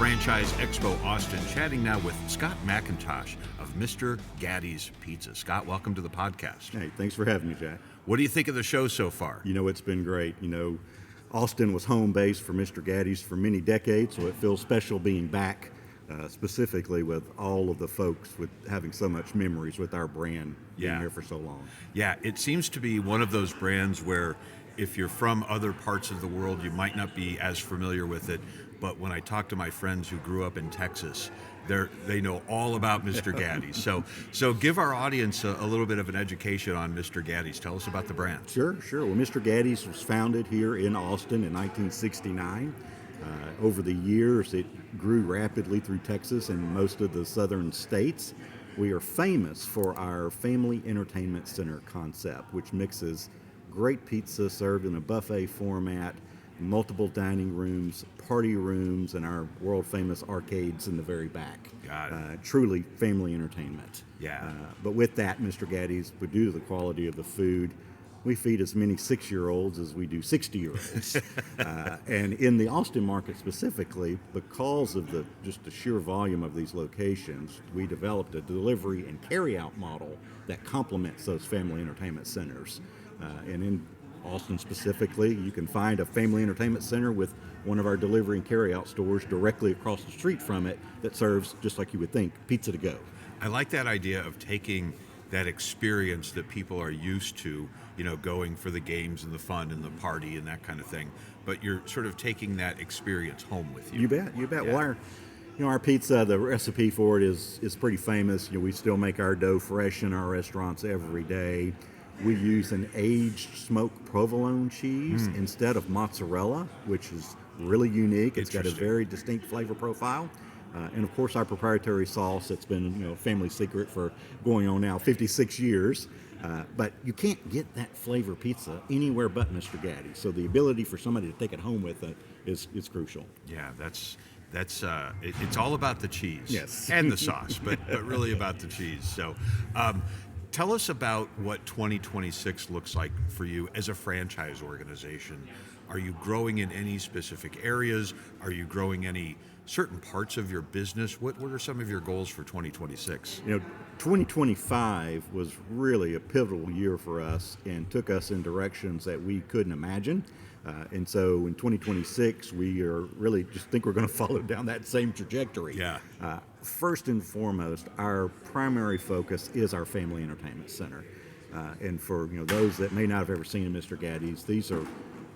Franchise Expo Austin, chatting now with Scott McIntosh of Mr. Gatti's Pizza. Scott, welcome to the podcast. Hey, thanks for having me, Jack. What do you think of the show so far? It's been great. Austin was home base for Mr. Gatti's for many decades, so it feels special being back, specifically with all of the folks with having so much memories with our brand being here for so long. Yeah, it seems to be one of those brands where if you're from other parts of the world, you might not be as familiar with it. But when I talk to my friends who grew up in Texas, they know all about Mr. Gatti's. So give our audience a little bit of an education on Mr. Gatti's. Tell us about the brand. Sure. Well, Mr. Gatti's was founded here in Austin in 1969. Over the years, it grew rapidly through Texas and most of the southern states. We are famous for our family entertainment center concept, which mixes great pizza served in a buffet format, multiple dining rooms, party rooms, and our world-famous arcades in the very back. Got it. Truly family entertainment. Yeah. But with that, Mr. Gatti's, due to the quality of the food, we feed as many 6-year-olds as we do 60-year-olds. And in the Austin market specifically, because of just the sheer volume of these locations, we developed a delivery and carry-out model that complements those family entertainment centers. And in Austin specifically, you can find a family entertainment center with one of our delivery and carry-out stores directly across the street from it that serves, just like you would think, pizza to go. I like that idea of taking that experience that people are used to, going for the games and the fun and the party and that kind of thing, but you're sort of taking that experience home with you. You bet. Yeah. Well, our pizza, the recipe for it is pretty famous. We still make our dough fresh in our restaurants every day. We use an aged smoked provolone cheese instead of mozzarella, which is really unique. It's got a very distinct flavor profile. And of course, our proprietary sauce that's been a family secret for going on now 56 years. But you can't get that flavor pizza anywhere but Mr. Gatti's. So the ability for somebody to take it home with it is crucial. Yeah, it's all about the cheese. Yes. And the sauce, but really about the cheese. So tell us about what 2026 looks like for you as a franchise organization. Are you growing in any specific areas? Are you growing any certain parts of your business? What are some of your goals for 2026? 2025 was really a pivotal year for us and took us in directions that we couldn't imagine. And so in 2026, we are really just think we're going to follow down that same trajectory. Yeah. First and foremost, our primary focus is our family entertainment center. And for those that may not have ever seen a Mr. Gatti's, these are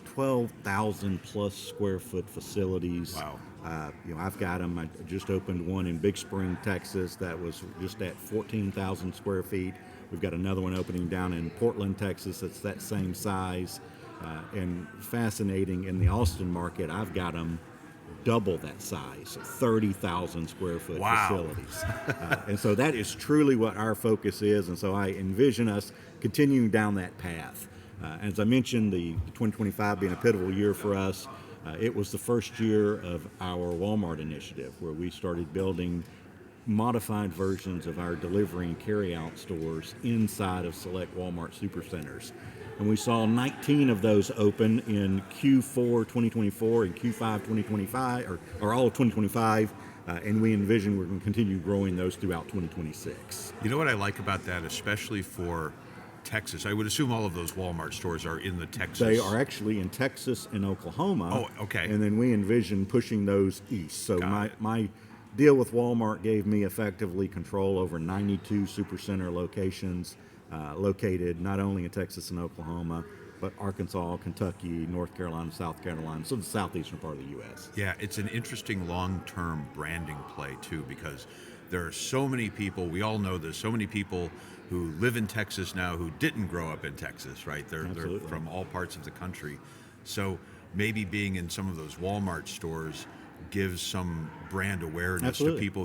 12,000 plus square foot facilities. Wow. I've got them. I just opened one in Big Spring, Texas, that was just at 14,000 square feet. We've got another one opening down in Portland, Texas, that's that same size. And fascinating, in the Austin market, I've got them double that size, 30,000 square foot facilities. And so that is truly what our focus is. And so I envision us continuing down that path. As I mentioned, the 2025 being a pivotal year for us, it was the first year of our Walmart initiative, where we started building modified versions of our delivery and carry-out stores inside of select Walmart supercenters. And we saw 19 of those open in Q4 2024 and Q5 2025, or all of 2025, and we envision we're going to continue growing those throughout 2026. You know what I like about that, especially for Texas? I would assume all of those Walmart stores are in the Texas. They are actually in Texas and Oklahoma. Oh, okay. And then we envision pushing those east. So my deal with Walmart gave me effectively control over 92 supercenter locations located not only in Texas and Oklahoma, but Arkansas, Kentucky, North Carolina, South Carolina, so the southeastern part of the U.S. Yeah, it's an interesting long-term branding play, too, because there are so many people, we all know there's so many people who live in Texas now who didn't grow up in Texas, right? They're from all parts of the country. So maybe being in some of those Walmart stores gives some brand awareness to people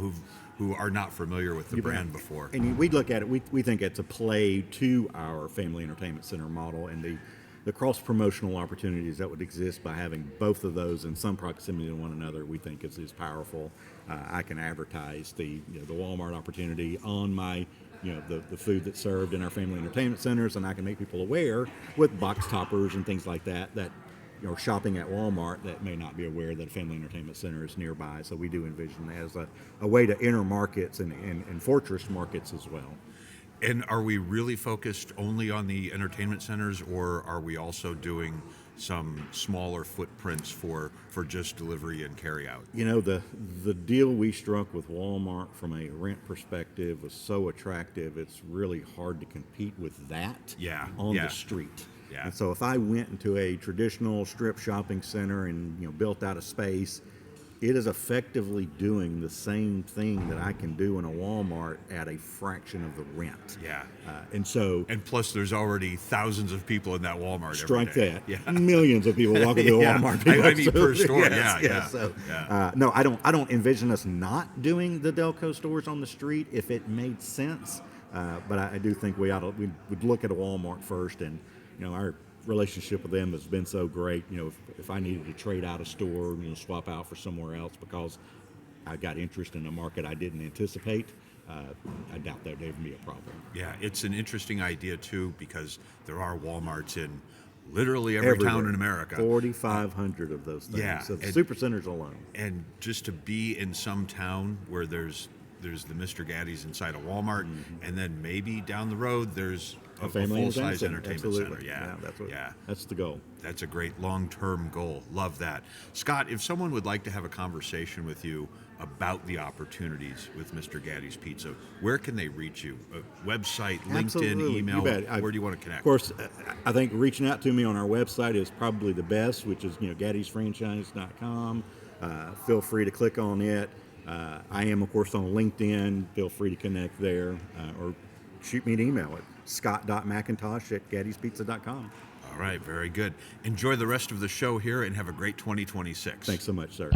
who are not familiar with the brand before. And we look at it, we think it's a play to our family entertainment center model and the cross-promotional opportunities that would exist by having both of those in some proximity to one another, we think is powerful. I can advertise the Walmart opportunity on my the food that's served in our family entertainment centers, and I can make people aware with box toppers and things like that shopping at Walmart that may not be aware that a family entertainment center is nearby. So we do envision that as a way to enter markets and fortress markets as well. And are we really focused only on the entertainment centers, or are we also doing some smaller footprints for just delivery and carry out? The deal we struck with Walmart from a rent perspective was so attractive, it's really hard to compete with that on the street. Yeah. And so if I went into a traditional strip shopping center and built out a space, it is effectively doing the same thing that I can do in a Walmart at a fraction of the rent. Yeah. And plus, there's already thousands of people in that Walmart. Strike every day. that. Yeah. Millions of people walking through Walmart. I mean, per store. No, I don't envision us not doing the Delco stores on the street if it made sense. But I do think we would look at a Walmart first, and our relationship with them has been so great. If I needed to trade out a store, swap out for somewhere else because I got interest in a market I didn't anticipate, I doubt that would be a problem. Yeah, it's an interesting idea too, because there are Walmarts in literally every Everywhere. town in America. 4,500 of those things. Yeah, So the supercenters alone. And just to be in some town where there's the Mr. Gatti's inside a Walmart, and then maybe down the road there's a full-size entertainment center. Yeah, that's the goal. That's a great long-term goal. Love that. Scott, if someone would like to have a conversation with you about the opportunities with Mr. Gatti's Pizza, where can they reach you? Website, LinkedIn, Absolutely. email? You bet. Where do you want to connect? Of course, I think reaching out to me on our website is probably the best, which is Gatti'sFranchise.com. Feel free to click on it. I am, of course, on LinkedIn. Feel free to connect there, or shoot me an email at scott.mcintosh@Gatti'sPizza.com. All right, very good. Enjoy the rest of the show here and have a great 2026. Thanks so much, sir.